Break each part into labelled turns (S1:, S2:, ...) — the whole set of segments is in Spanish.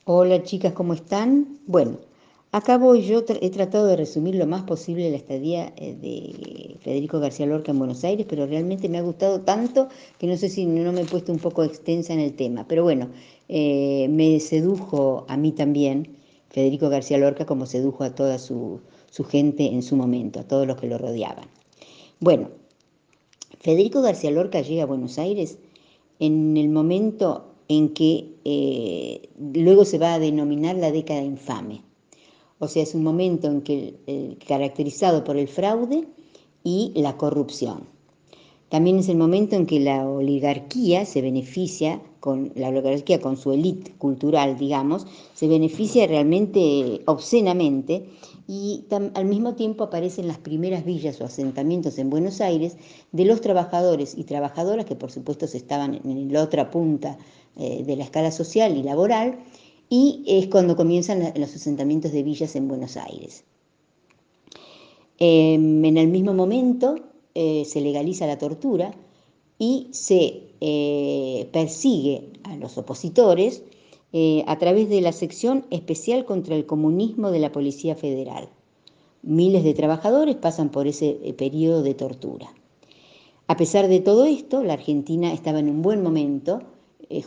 S1: Hola chicas, ¿cómo están? Bueno, acá voy yo, he tratado de resumir lo más posible la estadía de Federico García Lorca en Buenos Aires, pero realmente me ha gustado tanto que no sé si no me he puesto un poco extensa en el tema. Pero bueno, me sedujo a mí también Federico García Lorca como sedujo a toda su gente en su momento, a todos los que lo rodeaban. Bueno, Federico García Lorca llega a Buenos Aires en el momento en que luego se va a denominar la década infame. O sea, es un momento en que caracterizado por el fraude y la corrupción. También es el momento en que la oligarquía se beneficia, la oligarquía con su élite cultural, digamos, se beneficia realmente obscenamente y al mismo tiempo aparecen las primeras villas o asentamientos en Buenos Aires de los trabajadores y trabajadoras que por supuesto estaban en la otra punta de la escala social y laboral, y es cuando comienzan los asentamientos de villas en Buenos Aires. En el mismo momento se legaliza la tortura y se persigue a los opositores a través de la sección especial contra el comunismo de la Policía Federal. Miles de trabajadores pasan por ese periodo de tortura. A pesar de todo esto, la Argentina estaba en un buen momento,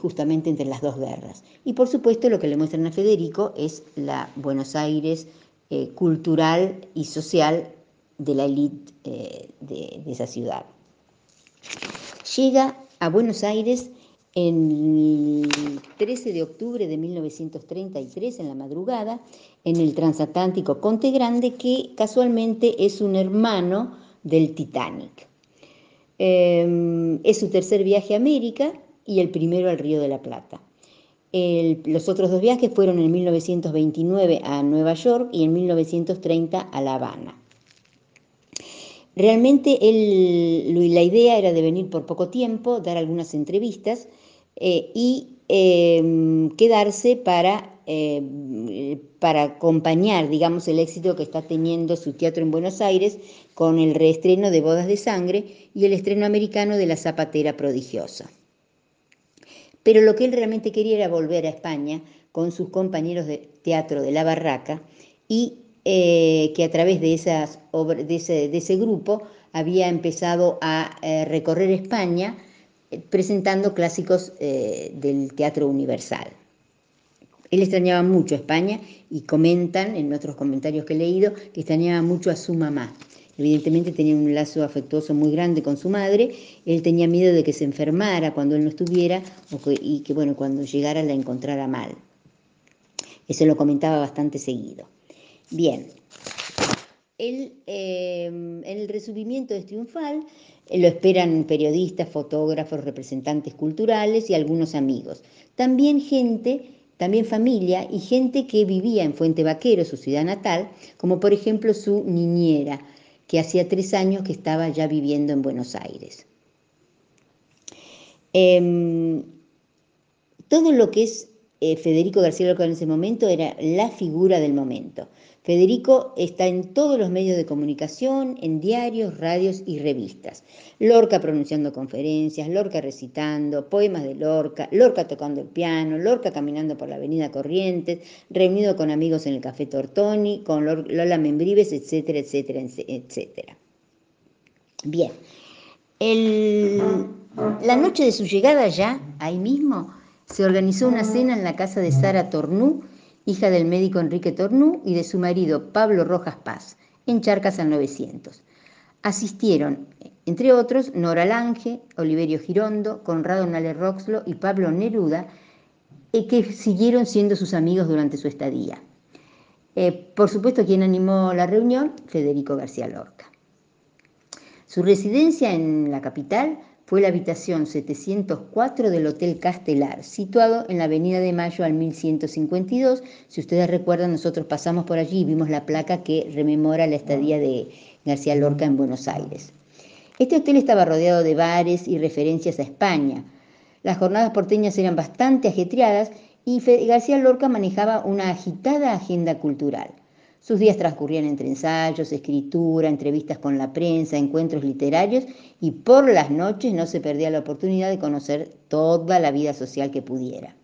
S1: justamente entre las dos guerras. Y por supuesto lo que le muestran a Federico es la Buenos Aires cultural y social de la élite de esa ciudad. Llega a Buenos Aires el 13 de octubre de 1933, en la madrugada, en el transatlántico Ponte Grande, que casualmente es un hermano del Titanic. Es su tercer viaje a América y el primero al Río de la Plata. Los otros dos viajes fueron en 1929 a Nueva York y en 1930 a La Habana. Realmente la idea era de venir por poco tiempo, dar algunas entrevistas y quedarse para acompañar, digamos, el éxito que está teniendo su teatro en Buenos Aires con el reestreno de Bodas de Sangre y el estreno americano de La Zapatera Prodigiosa. Pero lo que él realmente quería era volver a España con sus compañeros de teatro de La Barraca y que a través de ese grupo había empezado a recorrer España presentando clásicos del teatro universal. Él extrañaba mucho a España y comentan en otros comentarios que he leído que extrañaba mucho a su mamá. Evidentemente tenía un lazo afectuoso muy grande con su madre. Él tenía miedo de que se enfermara cuando él no estuviera y que bueno, cuando llegara la encontrara mal. Eso lo comentaba bastante seguido. Bien, en el recibimiento es triunfal, lo esperan periodistas, fotógrafos, representantes culturales y algunos amigos. También gente, también familia y gente que vivía en Fuente Vaquero, su ciudad natal, como por ejemplo su niñera, que hacía 3 años que estaba ya viviendo en Buenos Aires. Todo lo que es Federico García Lorca en ese momento era la figura del momento. Federico está en todos los medios de comunicación, en diarios, radios y revistas. Lorca pronunciando conferencias, Lorca recitando, poemas de Lorca, Lorca tocando el piano, Lorca caminando por la avenida Corrientes, reunido con amigos en el Café Tortoni, con Lola Membrives, etcétera, etcétera, etcétera. Bien, la noche de su llegada ya, ahí mismo, se organizó una cena en la casa de Sara Tornú, hija del médico Enrique Tornú y de su marido Pablo Rojas Paz, en Charcas al 900. Asistieron, entre otros, Nora Lange, Oliverio Girondo, Conrado Nale Roxlo y Pablo Neruda, que siguieron siendo sus amigos durante su estadía. Por supuesto, quien animó la reunión, Federico García Lorca. Su residencia en la capital fue la habitación 704 del Hotel Castelar, situado en la Avenida de Mayo al 1152. Si ustedes recuerdan, nosotros pasamos por allí y vimos la placa que rememora la estadía de García Lorca en Buenos Aires. Este hotel estaba rodeado de bares y referencias a España. Las jornadas porteñas eran bastante ajetreadas y García Lorca manejaba una agitada agenda cultural. Sus días transcurrían entre ensayos, escritura, entrevistas con la prensa, encuentros literarios y por las noches no se perdía la oportunidad de conocer toda la vida social que pudiera.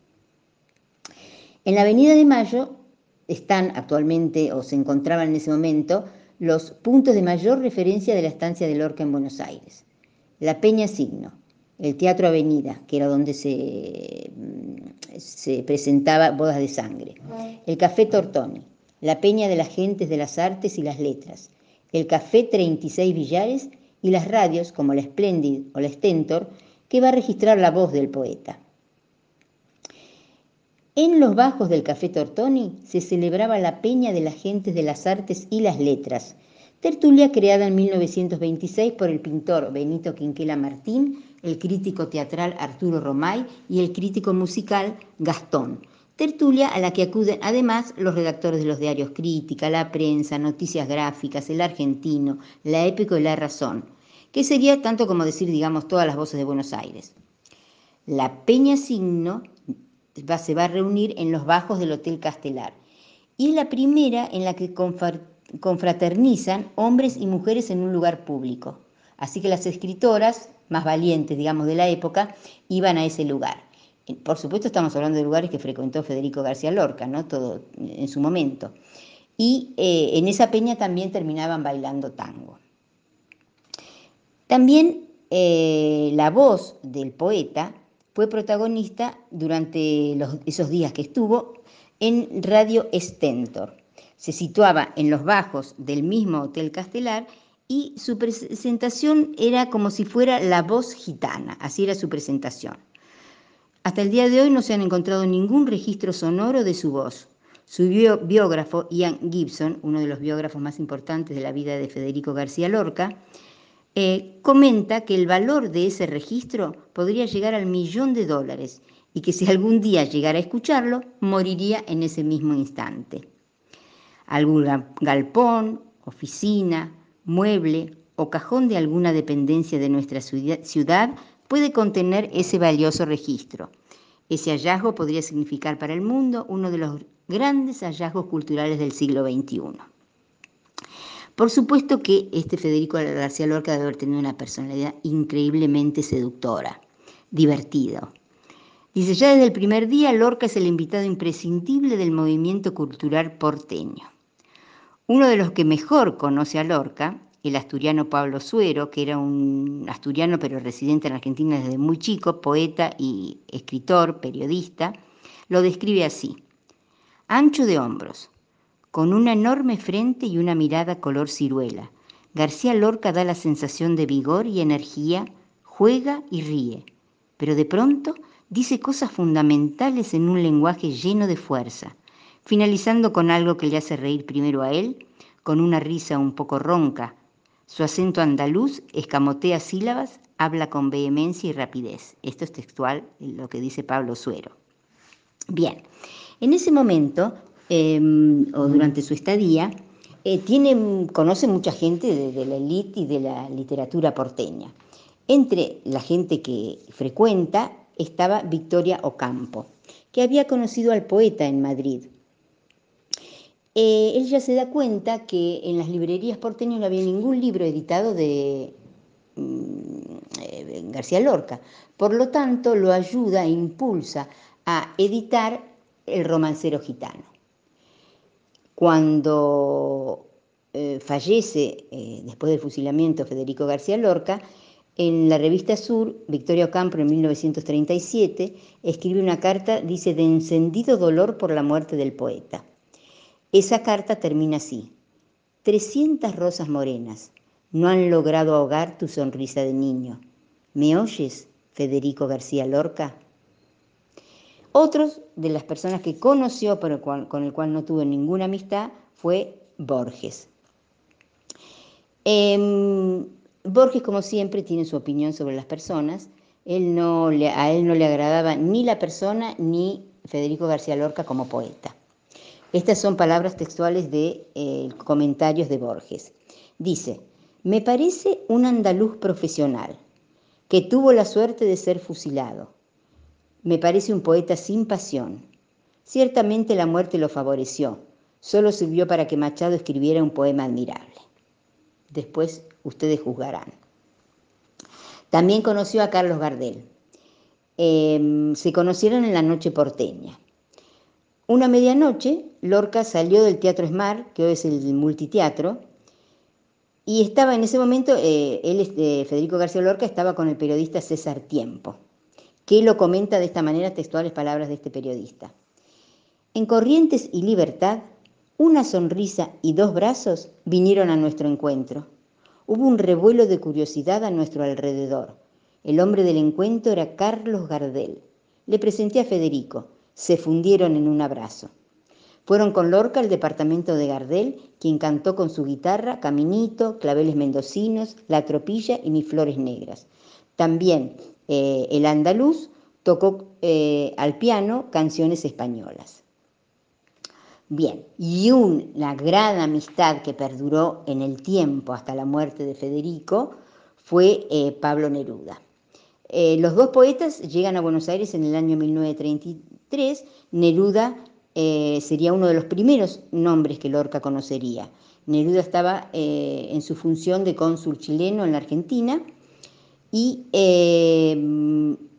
S1: En la Avenida de Mayo están actualmente, o se encontraban en ese momento, los puntos de mayor referencia de la estancia de Lorca en Buenos Aires. La Peña Signo, el Teatro Avenida, que era donde se presentaba Bodas de Sangre, el Café Tortoni, la Peña de las Gentes de las Artes y las Letras, el Café 36 Villares y las radios como la Splendid o la Stentor, que va a registrar la voz del poeta. En los bajos del Café Tortoni se celebraba la Peña de las Gentes de las Artes y las Letras, tertulia creada en 1926 por el pintor Benito Quinquela Martín, el crítico teatral Arturo Romay y el crítico musical Gastón. Tertulia a la que acuden además los redactores de los diarios Crítica, La Prensa, Noticias Gráficas, El Argentino, La Épico y La Razón, que sería tanto como decir, digamos, todas las voces de Buenos Aires. La Peña Signo se va a reunir en los bajos del Hotel Castelar y es la primera en la que confraternizan hombres y mujeres en un lugar público. Así que las escritoras más valientes, digamos, de la época, iban a ese lugar. Por supuesto estamos hablando de lugares que frecuentó Federico García Lorca, ¿no? Todo en su momento. Y en esa peña también terminaban bailando tango. También la voz del poeta fue protagonista durante esos días que estuvo en Radio Stentor. Se situaba en los bajos del mismo Hotel Castelar y su presentación era como si fuera la voz gitana, así era su presentación. Hasta el día de hoy no se han encontrado ningún registro sonoro de su voz. Su biógrafo, Ian Gibson, uno de los biógrafos más importantes de la vida de Federico García Lorca, comenta que el valor de ese registro podría llegar al $1.000.000 y que si algún día llegara a escucharlo, moriría en ese mismo instante. Algún galpón, oficina, mueble o cajón de alguna dependencia de nuestra ciudad puede contener ese valioso registro. Ese hallazgo podría significar para el mundo uno de los grandes hallazgos culturales del siglo XXI. Por supuesto que Federico García Lorca debe haber tenido una personalidad increíblemente seductora, divertido. Dice, ya desde el primer día Lorca es el invitado imprescindible del movimiento cultural porteño. Uno de los que mejor conoce a Lorca, el asturiano Pablo Suero, que era un asturiano pero residente en Argentina desde muy chico, poeta y escritor, periodista, lo describe así: ancho de hombros, con una enorme frente y una mirada color ciruela, García Lorca da la sensación de vigor y energía, juega y ríe, pero de pronto dice cosas fundamentales en un lenguaje lleno de fuerza, finalizando con algo que le hace reír primero a él, con una risa un poco ronca. Su acento andaluz escamotea sílabas, habla con vehemencia y rapidez. Esto es textual lo que dice Pablo Suero. Bien, en ese momento, o durante su estadía, conoce mucha gente de la élite y de la literatura porteña. Entre la gente que frecuenta estaba Victoria Ocampo, que había conocido al poeta en Madrid. Ella se da cuenta que en las librerías porteñas no había ningún libro editado de García Lorca. Por lo tanto, lo ayuda e impulsa a editar El romancero gitano. Cuando fallece, después del fusilamiento, Federico García Lorca, en la revista Sur, Victoria Ocampo en 1937 escribe una carta, dice, de encendido dolor por la muerte del poeta. Esa carta termina así: 300 rosas morenas no han logrado ahogar tu sonrisa de niño. ¿Me oyes, Federico García Lorca? Otros de las personas que conoció, pero con el cual no tuvo ninguna amistad, fue Borges. Borges, como siempre, tiene su opinión sobre las personas. A él no le agradaba ni la persona ni Federico García Lorca como poeta. Estas son palabras textuales de comentarios de Borges. Dice, me parece un andaluz profesional que tuvo la suerte de ser fusilado. Me parece un poeta sin pasión. Ciertamente la muerte lo favoreció. Solo sirvió para que Machado escribiera un poema admirable. Después ustedes juzgarán. También conoció a Carlos Gardel. Se conocieron en la noche porteña. Una medianoche, Lorca salió del Teatro Smart, que hoy es el multiteatro, y estaba en ese momento, Federico García Lorca, estaba con el periodista César Tiempo, que lo comenta de esta manera, textuales palabras de este periodista. En Corrientes y Libertad, una sonrisa y dos brazos vinieron a nuestro encuentro. Hubo un revuelo de curiosidad a nuestro alrededor. El hombre del encuentro era Carlos Gardel. Le presenté a Federico. Se fundieron en un abrazo. Fueron con Lorca al departamento de Gardel, quien cantó con su guitarra Caminito, Claveles Mendocinos, La Tropilla y Mis Flores Negras. También el andaluz tocó al piano canciones españolas. Bien, y una gran amistad que perduró en el tiempo hasta la muerte de Federico fue Pablo Neruda. Los dos poetas llegan a Buenos Aires en el año 1933. Neruda sería uno de los primeros nombres que Lorca conocería. Neruda estaba en su función de cónsul chileno en la Argentina y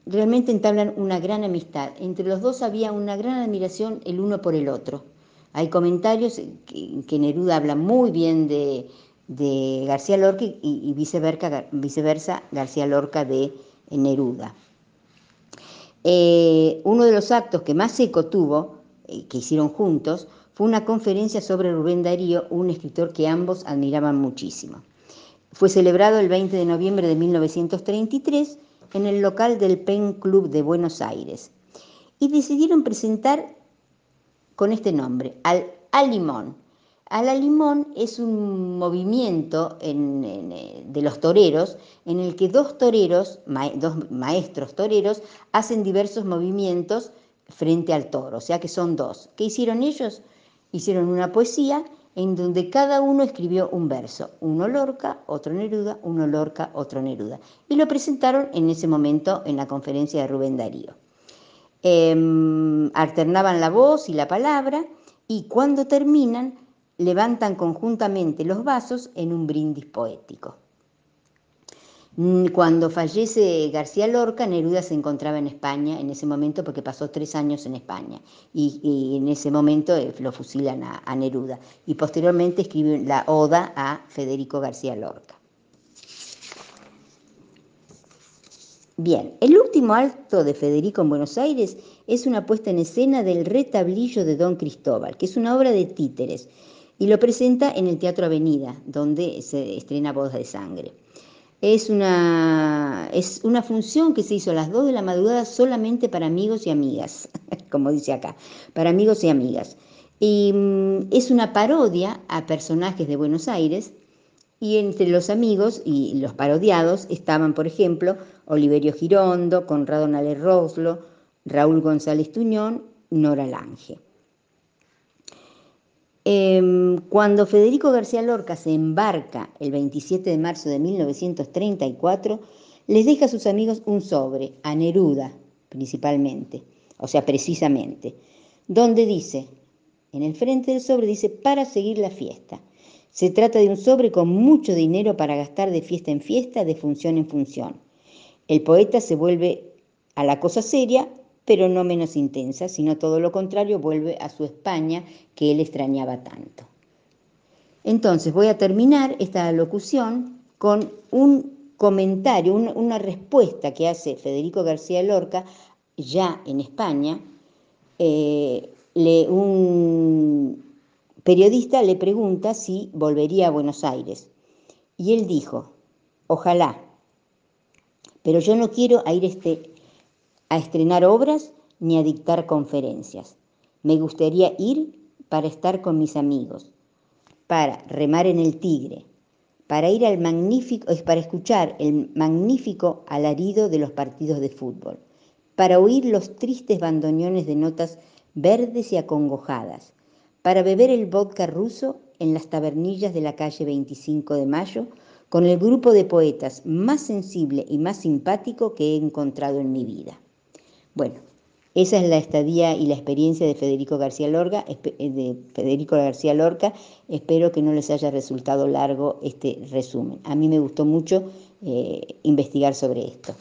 S1: realmente entablan una gran amistad. Entre los dos había una gran admiración el uno por el otro. Hay comentarios que Neruda habla muy bien de García Lorca y viceversa García Lorca de Neruda. Uno de los actos que más eco tuvo, que hicieron juntos, fue una conferencia sobre Rubén Darío, un escritor que ambos admiraban muchísimo. Fue celebrado el 20 de noviembre de 1933 en el local del Pen Club de Buenos Aires y decidieron presentar con este nombre, al Alimón. Al Alimón es un movimiento de los toreros en el que dos maestros toreros hacen diversos movimientos frente al toro, o sea que son dos. ¿Qué hicieron ellos? Hicieron una poesía en donde cada uno escribió un verso, uno Lorca, otro Neruda, uno Lorca, otro Neruda, y lo presentaron en ese momento en la conferencia de Rubén Darío. Alternaban la voz y la palabra y cuando terminan levantan conjuntamente los vasos en un brindis poético. Cuando fallece García Lorca, Neruda se encontraba en España en ese momento porque pasó 3 años en España y en ese momento lo fusilan a Neruda y posteriormente escribe la oda a Federico García Lorca. Bien, el último acto de Federico en Buenos Aires es una puesta en escena del Retablillo de Don Cristóbal, que es una obra de títeres, y lo presenta en el Teatro Avenida, donde se estrena Bodas de Sangre. Es una función que se hizo a las 2 de la madrugada solamente para amigos y amigas, como dice acá, para amigos y amigas. Y es una parodia a personajes de Buenos Aires. Y entre los amigos y los parodiados estaban, por ejemplo, Oliverio Girondo, Conrado Nale Roslo, Raúl González Tuñón, Nora Lange. Cuando Federico García Lorca se embarca el 27 de marzo de 1934, les deja a sus amigos un sobre, a Neruda principalmente, o sea, precisamente, donde dice, en el frente del sobre dice, para seguir la fiesta. Se trata de un sobre con mucho dinero para gastar de fiesta en fiesta, de función en función. El poeta se vuelve a la cosa seria, pero no menos intensa, sino todo lo contrario, vuelve a su España que él extrañaba tanto. Entonces voy a terminar esta locución con un comentario, una respuesta que hace Federico García Lorca ya en España. Un periodista le pregunta si volvería a Buenos Aires y él dijo, ojalá, pero yo no quiero ir a estrenar obras ni a dictar conferencias. Me gustaría ir para estar con mis amigos, para remar en el Tigre, para ir para escuchar el magnífico alarido de los partidos de fútbol, para oír los tristes bandoneones de notas verdes y acongojadas, para beber el vodka ruso en las tabernillas de la calle 25 de Mayo con el grupo de poetas más sensible y más simpático que he encontrado en mi vida. Bueno, esa es la estadía y la experiencia de Federico García Lorca. Espero que no les haya resultado largo este resumen. A mí me gustó mucho investigar sobre esto.